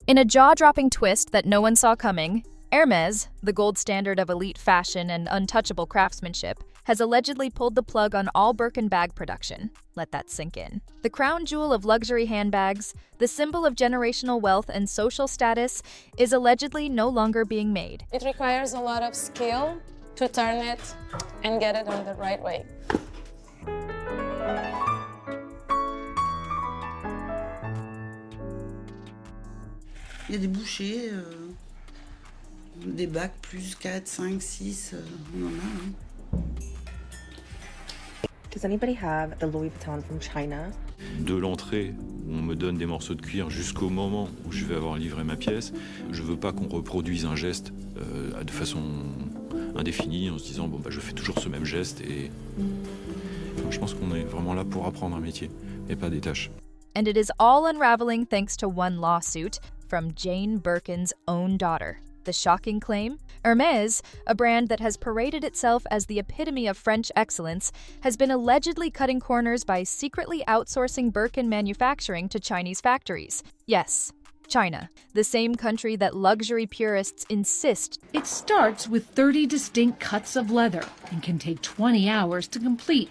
In a jaw-dropping twist that no one saw coming, Hermes, the gold standard of elite fashion and untouchable craftsmanship, has allegedly pulled the plug on all Birkin bag production. Let that sink in. The crown jewel of luxury handbags, the symbol of generational wealth and social status, is allegedly no longer being made. It requires a lot of skill to turn it and get it on the right way. Il y a des bouchées, des bacs plus 4, 5, 6, on en a. Hein. Does anybody have the Louis Vuitton from China? De l'entrée, où on me donne des morceaux de cuir jusqu'au moment où je vais avoir livré ma pièce, je veux pas qu'on reproduise un geste de façon indéfinie en se disant bon bah je fais toujours ce même geste et je pense qu'on est vraiment là pour apprendre un métier et pas des tâches. And it is all unraveling thanks to one lawsuit from Jane Birkin's own daughter. The shocking claim? Hermes, a brand that has paraded itself as the epitome of French excellence, has been allegedly cutting corners by secretly outsourcing Birkin manufacturing to Chinese factories. Yes, China, the same country that luxury purists insist. It starts with 30 distinct cuts of leather and can take 20 hours to complete,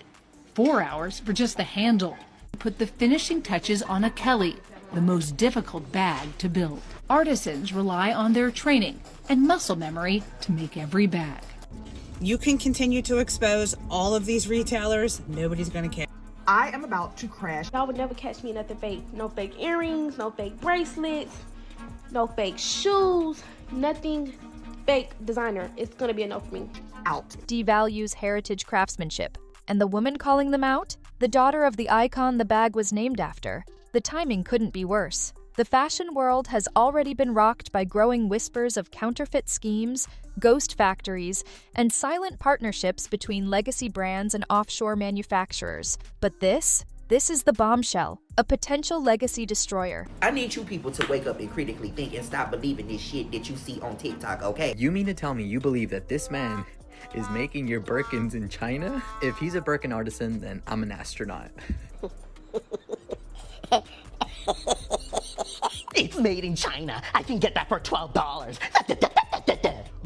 4 hours for just the handle. Put the finishing touches on a Kelly, the most difficult bag to build. Artisans rely on their training and muscle memory to make every bag. You can continue to expose all of these retailers. Nobody's going to care. I am about to crash. Y'all would never catch me in nothing fake. No fake earrings, no fake bracelets, no fake shoes, nothing fake designer. It's going to be a no for me. Out. Devalues heritage craftsmanship. And the woman calling them out? The daughter of the icon the bag was named after. The timing couldn't be worse. The fashion world has already been rocked by growing whispers of counterfeit schemes, ghost factories, and silent partnerships between legacy brands and offshore manufacturers. But this is the bombshell, a potential legacy destroyer. I need you people to wake up and critically think and stop believing this shit that you see on TikTok, okay? You mean to tell me you believe that this man is making your Birkins in China? If he's a Birkin artisan, then I'm an astronaut. It's made in China. I can get that for $12.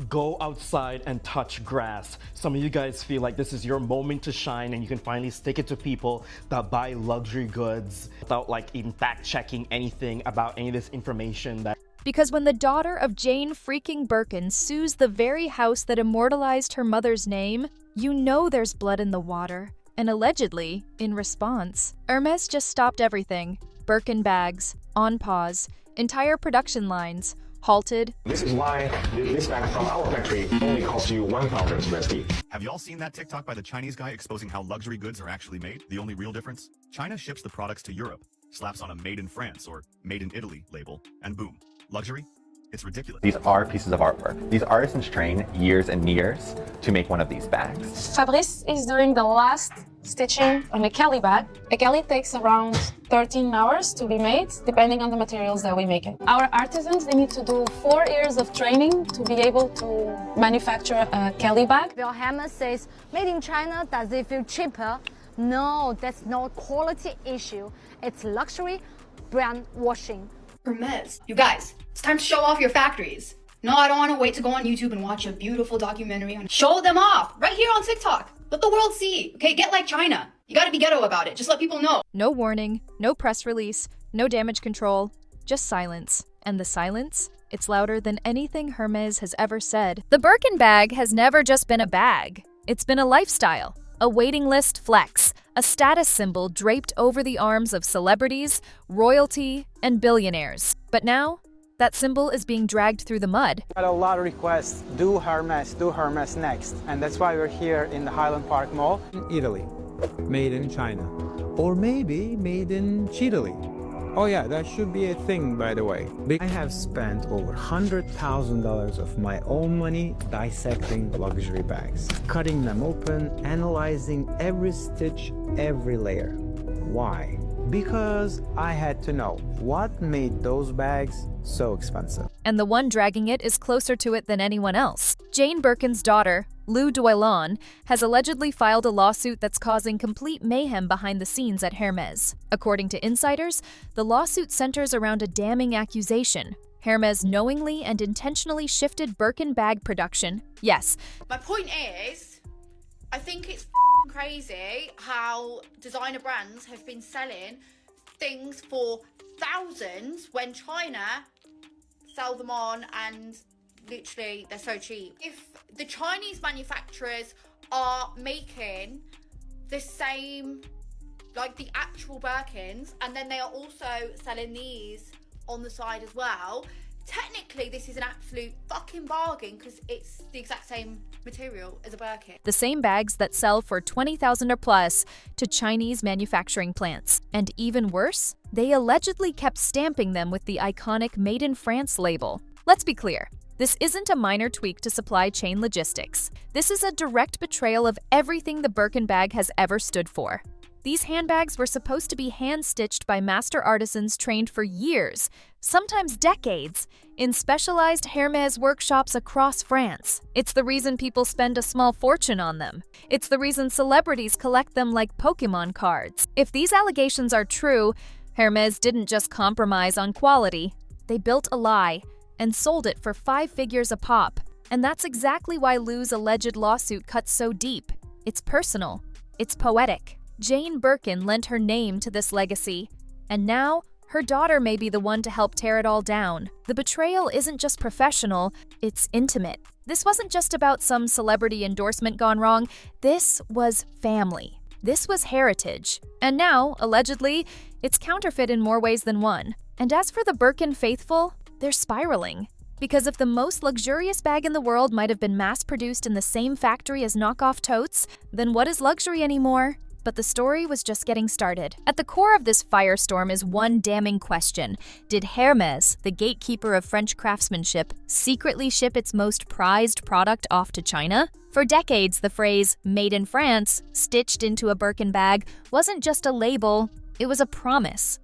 Go outside and touch grass. Some of you guys feel like this is your moment to shine and you can finally stick it to people that buy luxury goods without like even fact checking anything about any of this information that. Because when the daughter of Jane freaking Birkin sues the very house that immortalized her mother's name, you know there's blood in the water. And allegedly, in response, Hermes just stopped everything. Birkin bags, on pause, entire production lines, halted. This is why this bag from our factory only costs you 1,000 USD. Have you all seen that TikTok by the Chinese guy exposing how luxury goods are actually made? The only real difference? China ships the products to Europe, slaps on a made in France or made in Italy label, and boom, luxury? It's ridiculous. These are pieces of artwork. These artisans train years and years to make one of these bags. Fabrice is doing the last stitching on a Kelly bag. A Kelly takes around 13 hours to be made, depending on the materials that we make it. Our artisans, they need to do 4 years of training to be able to manufacture a Kelly bag. Well, Hermes says, made in China, does it feel cheaper? No, that's not a quality issue. It's luxury brand washing. Hermes, you guys, it's time to show off your factories. No, I don't want to wait to go on YouTube and watch a beautiful documentary on show them off right here on TikTok. Let the world see. Okay, get like China. You gotta be ghetto about it. Just let people know. No warning, no press release, no damage control, just silence. And the silence? It's louder than anything Hermes has ever said. The Birkin bag has never just been a bag. It's been a lifestyle, a waiting list flex, a status symbol draped over the arms of celebrities, royalty, and billionaires. But now, that symbol is being dragged through the mud. Got a lot of requests, do Hermes next. And that's why we're here in the Highland Park Mall. Italy, made in China. Or maybe made in Chile. Oh yeah, that should be a thing, by the way. I have spent over $100,000 of my own money dissecting luxury bags, cutting them open, analyzing every stitch, every layer. Why? Because I had to know what made those bags so expensive. And the one dragging it is closer to it than anyone else. Jane Birkin's daughter, Lou Doillon, has allegedly filed a lawsuit that's causing complete mayhem behind the scenes at Hermes. According to insiders, the lawsuit centers around a damning accusation. Hermes knowingly and intentionally shifted Birkin bag production. Yes. My point is, I think it's crazy how designer brands have been selling things for thousands when China sell them on and literally they're so cheap. If the Chinese manufacturers are making the same, like the actual Birkins, and then they are also selling these on the side as well, technically this is an absolute fucking bargain because it's the exact same material as a Birkin. The same bags that sell for $20,000 or plus to Chinese manufacturing plants. And even worse, they allegedly kept stamping them with the iconic Made in France label. Let's be clear. This isn't a minor tweak to supply chain logistics. This is a direct betrayal of everything the Birkin bag has ever stood for. These handbags were supposed to be hand-stitched by master artisans trained for years, sometimes decades, in specialized Hermes workshops across France. It's the reason people spend a small fortune on them. It's the reason celebrities collect them like Pokemon cards. If these allegations are true, Hermes didn't just compromise on quality. They built a lie and sold it for 5 figures a pop. And that's exactly why Lou's alleged lawsuit cuts so deep. It's personal. It's poetic. Jane Birkin lent her name to this legacy, and now her daughter may be the one to help tear it all down. The betrayal isn't just professional, it's intimate. This wasn't just about some celebrity endorsement gone wrong, this was family. This was heritage. And now, allegedly, it's counterfeit in more ways than one. And as for the Birkin faithful, they're spiraling. Because if the most luxurious bag in the world might have been mass-produced in the same factory as knockoff totes, then what is luxury anymore? But the story was just getting started. At the core of this firestorm is one damning question. Did Hermes, the gatekeeper of French craftsmanship, secretly ship its most prized product off to China? For decades, the phrase, "made in France," stitched into a Birkin bag, wasn't just a label, it was a promise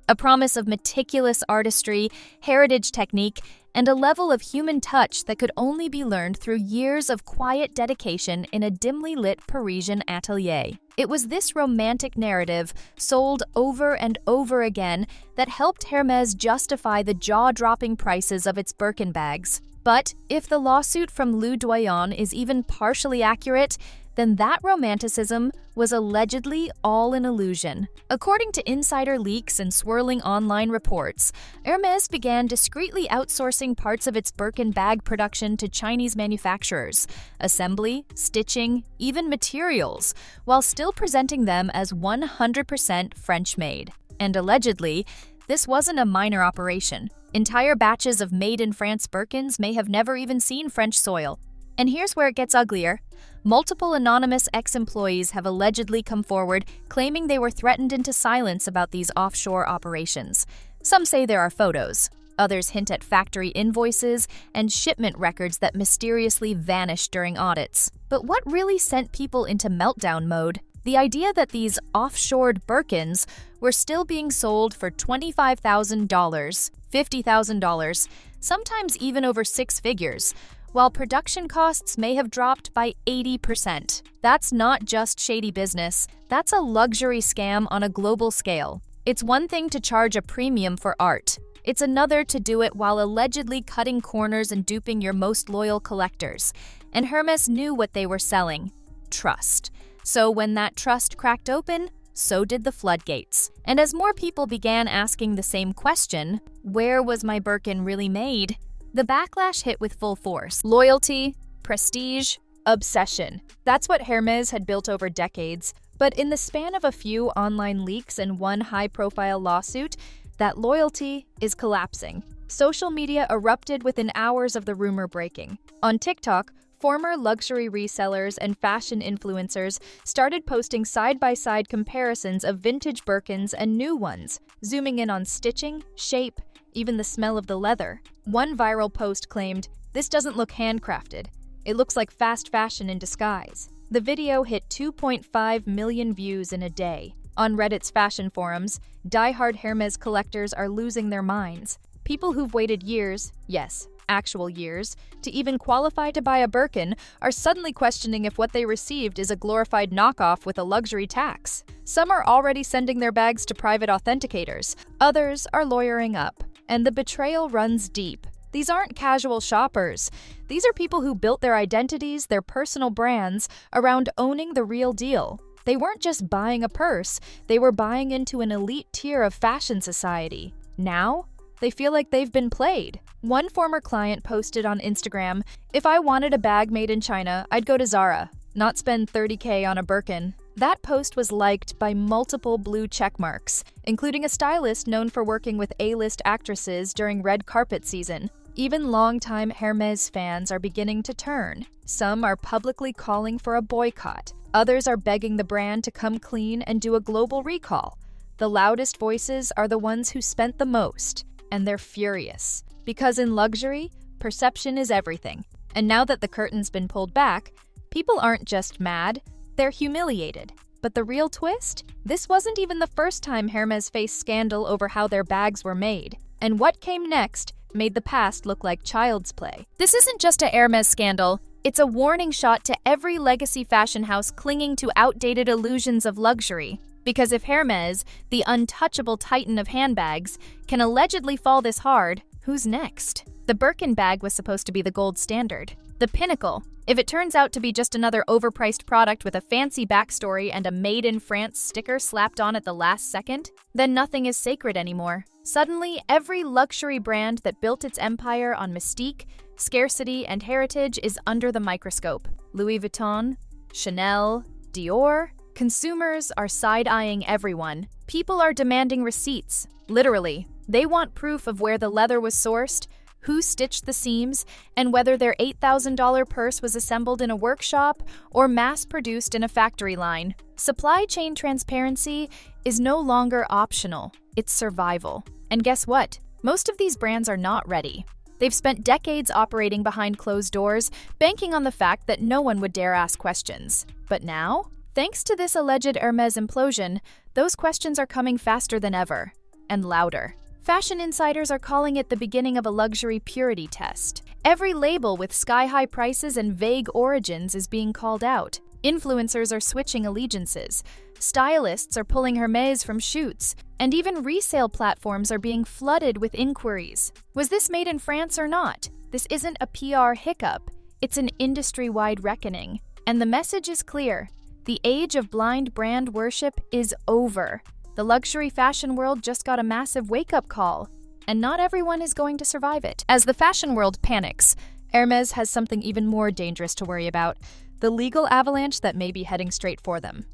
of meticulous artistry, heritage technique, and a level of human touch that could only be learned through years of quiet dedication in a dimly lit Parisian atelier. It was this romantic narrative, sold over and over again, that helped Hermes justify the jaw-dropping prices of its Birkin bags. But if the lawsuit from Lou Doyon is even partially accurate, then that romanticism was allegedly all an illusion. According to insider leaks and swirling online reports, Hermes began discreetly outsourcing parts of its Birkin bag production to Chinese manufacturers, assembly, stitching, even materials, while still presenting them as 100% French-made. And allegedly, this wasn't a minor operation. Entire batches of made-in-France Birkins may have never even seen French soil. And here's where it gets uglier. Multiple anonymous ex-employees have allegedly come forward claiming they were threatened into silence about these offshore operations. Some say there are photos. Others hint at factory invoices and shipment records that mysteriously vanished during audits. But what really sent people into meltdown mode? The idea that these offshored Birkins were still being sold for $25,000, $50,000, sometimes even over 6 figures, while production costs may have dropped by 80%. That's not just shady business, that's a luxury scam on a global scale. It's one thing to charge a premium for art. It's another to do it while allegedly cutting corners and duping your most loyal collectors. And Hermes knew what they were selling: trust. So when that trust cracked open, so did the floodgates. And as more people began asking the same question, where was my Birkin really made? The backlash hit with full force. Loyalty, prestige, obsession. That's what Hermes had built over decades. But in the span of a few online leaks and one high-profile lawsuit, that loyalty is collapsing. Social media erupted within hours of the rumor breaking. On TikTok, former luxury resellers and fashion influencers started posting side-by-side comparisons of vintage Birkins and new ones, zooming in on stitching, shape, even the smell of the leather. One viral post claimed, "This doesn't look handcrafted. It looks like fast fashion in disguise." The video hit 2.5 million views in a day. On Reddit's fashion forums, die-hard Hermes collectors are losing their minds. People who've waited years, yes, actual years, to even qualify to buy a Birkin are suddenly questioning if what they received is a glorified knockoff with a luxury tax. Some are already sending their bags to private authenticators. Others are lawyering up. And the betrayal runs deep. These aren't casual shoppers. These are people who built their identities, their personal brands, around owning the real deal. They weren't just buying a purse, they were buying into an elite tier of fashion society. Now, they feel like they've been played. One former client posted on Instagram, "If I wanted a bag made in China, I'd go to Zara, not spend $30K on a Birkin." That post was liked by multiple blue check marks, including a stylist known for working with A-list actresses during red carpet season. Even longtime Hermes fans are beginning to turn. Some are publicly calling for a boycott. Others are begging the brand to come clean and do a global recall. The loudest voices are the ones who spent the most, and they're furious. Because in luxury, perception is everything. And now that the curtain's been pulled back, people aren't just mad, they're humiliated. But the real twist? This wasn't even the first time Hermes faced scandal over how their bags were made. And what came next made the past look like child's play. This isn't just a Hermes scandal. It's a warning shot to every legacy fashion house clinging to outdated illusions of luxury. Because if Hermes, the untouchable titan of handbags, can allegedly fall this hard, who's next? The Birkin bag was supposed to be the gold standard, the pinnacle. If it turns out to be just another overpriced product with a fancy backstory and a Made in France sticker slapped on at the last second, then nothing is sacred anymore. Suddenly, every luxury brand that built its empire on mystique, scarcity, and heritage is under the microscope. Louis Vuitton, Chanel, Dior. Consumers are side-eyeing everyone. People are demanding receipts. Literally, they want proof of where the leather was sourced, who stitched the seams, and whether their $8,000 purse was assembled in a workshop or mass-produced in a factory line. Supply chain transparency is no longer optional, it's survival. And guess what? Most of these brands are not ready. They've spent decades operating behind closed doors, banking on the fact that no one would dare ask questions. But now, thanks to this alleged Hermes implosion, those questions are coming faster than ever, and louder. Fashion insiders are calling it the beginning of a luxury purity test. Every label with sky-high prices and vague origins is being called out. Influencers are switching allegiances. Stylists are pulling Hermes from shoots. And even resale platforms are being flooded with inquiries. Was this made in France or not? This isn't a PR hiccup. It's an industry-wide reckoning. And the message is clear. The age of blind brand worship is over. The luxury fashion world just got a massive wake-up call, and not everyone is going to survive it. As the fashion world panics, Hermes has something even more dangerous to worry about, the legal avalanche that may be heading straight for them.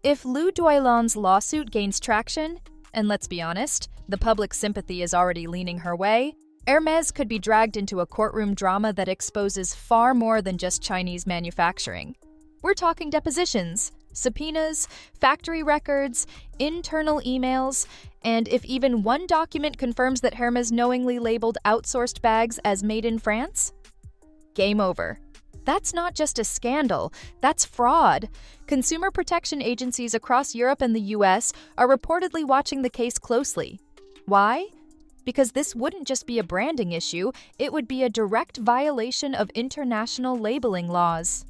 If Lou Doilan's lawsuit gains traction, and let's be honest, the public sympathy is already leaning her way, Hermes could be dragged into a courtroom drama that exposes far more than just Chinese manufacturing. We're talking depositions, subpoenas, factory records, internal emails, and if even one document confirms that Hermes knowingly labeled outsourced bags as made in France, game over. That's not just a scandal, that's fraud. Consumer protection agencies across Europe and the US are reportedly watching the case closely. Why? Because this wouldn't just be a branding issue, it would be a direct violation of international labeling laws.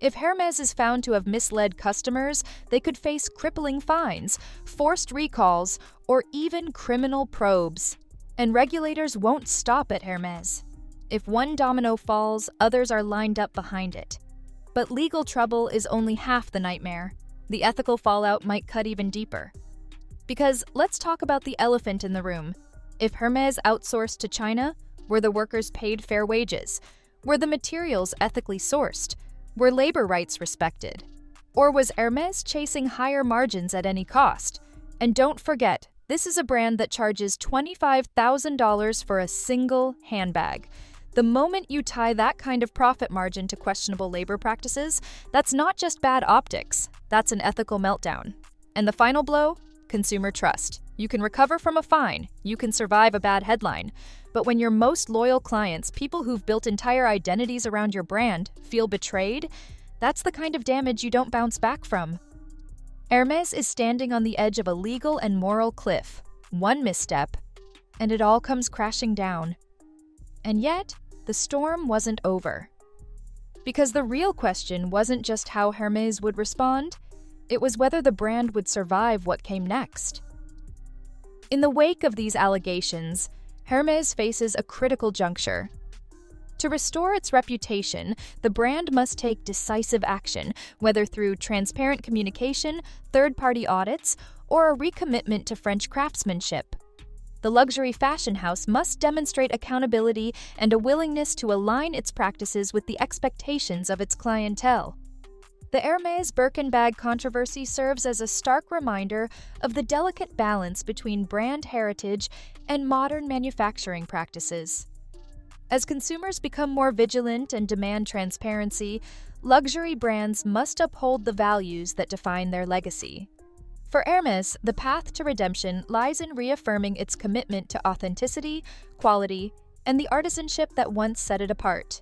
If Hermes is found to have misled customers, they could face crippling fines, forced recalls, or even criminal probes. And regulators won't stop at Hermes. If one domino falls, others are lined up behind it. But legal trouble is only half the nightmare. The ethical fallout might cut even deeper. Because let's talk about the elephant in the room. If Hermes outsourced to China, were the workers paid fair wages? Were the materials ethically sourced? Were labor rights respected? Or was Hermes chasing higher margins at any cost? And don't forget, this is a brand that charges $25,000 for a single handbag. The moment you tie that kind of profit margin to questionable labor practices, that's not just bad optics, that's an ethical meltdown. And the final blow? Consumer trust. You can recover from a fine, you can survive a bad headline, but when your most loyal clients, people who've built entire identities around your brand, feel betrayed, that's the kind of damage you don't bounce back from. Hermes is standing on the edge of a legal and moral cliff. One misstep, and it all comes crashing down. And yet, the storm wasn't over. Because the real question wasn't just how Hermes would respond, it was whether the brand would survive what came next. In the wake of these allegations, Hermes faces a critical juncture. To restore its reputation, the brand must take decisive action, whether through transparent communication, third-party audits, or a recommitment to French craftsmanship. The luxury fashion house must demonstrate accountability and a willingness to align its practices with the expectations of its clientele. The Hermes Birkin bag controversy serves as a stark reminder of the delicate balance between brand heritage and modern manufacturing practices. As consumers become more vigilant and demand transparency, luxury brands must uphold the values that define their legacy. For Hermes, the path to redemption lies in reaffirming its commitment to authenticity, quality, and the artisanship that once set it apart.